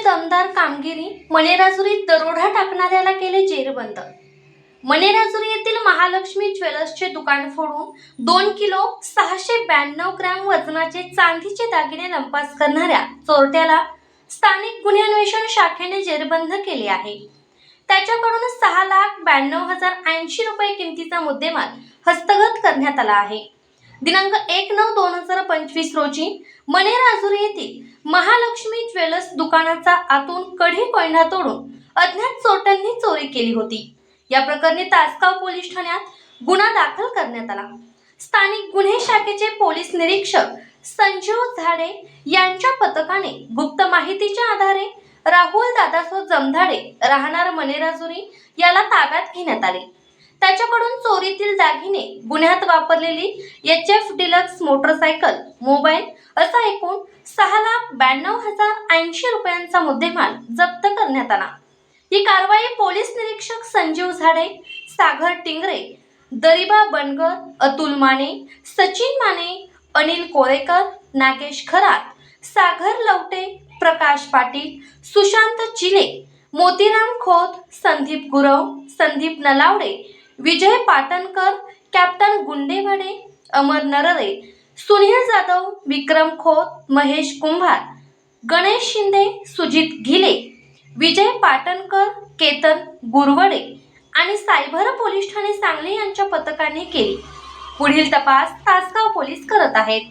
दमदार कामगिरी, मणेराजुरीत दरोडा टाकणाऱ्याला केले जेरबंद। मणेराजुरी येथील महालक्ष्मी ज्वेलर्सचे दुकान फोडून 2 किलो 692 ग्रॅम वजनाचे चांदीचे दागिने लंपास करणाऱ्या चोरट्याला स्थानिक गुन्हे अन्वेषण शाखेने जेरबंद केले आहे। त्याच्याकडून 6,92,080 रुपये किमतीचा मुद्देमाल हस्तगत करण्यात आला आहे। दिनांक 1/9/2025 रोजी मणेराजुरी येथील महालक्ष्मी ज्वेलर्स दुकानाचा आतून कढी कोयना तोडून अज्ञात चोरट्यांनी चोरी केली होती। या प्रकरणी तासगाव पोलीस ठाण्यात गुन्हा दाखल करण्यात आला। स्थानिक गुन्हे शाखेचे पोलीस निरीक्षक संजीव झाडे यांच्या पथकाने गुप्त माहितीच्या आधारे राहुल दादासो जमधाडे राहणार मणेराजुरी याला ताब्यात घेण्यात आले। त्याच्याकडून चोरीतील दागिने, गुन्ह्यात वापरलेली HF डिलक्स मोटरसायकल, मोबाईल असा एकूण 6,92,080 रुपयांचा मुद्देमाल जप्त करण्यात आला। ही कारवाई पोलीस निरीक्षक संजीव झाडे, सागर टिंगरे, दरिबा बनगर, अतुल माने, सचिन माने, अनिल कोळेकर, नागेश खरात, सागर लवटे, प्रकाश पाटील, सुशांत चिले, मोतीराम खोत, संदीप गुरव, संदीप नलावडे, विजय पाटणकर, कॅप्टन गुंडेवाडे, अमर नररे, सुनील जाधव, विक्रम खोत, महेश कुंभार, गणेश शिंदे, सुजित घिले, विजय पाटणकर, केतन गुरवडे आणि सायबर पोलीस ठाणे सांगली यांच्या पथकाने केली। पुढील तपास तासगाव पोलीस करत आहेत।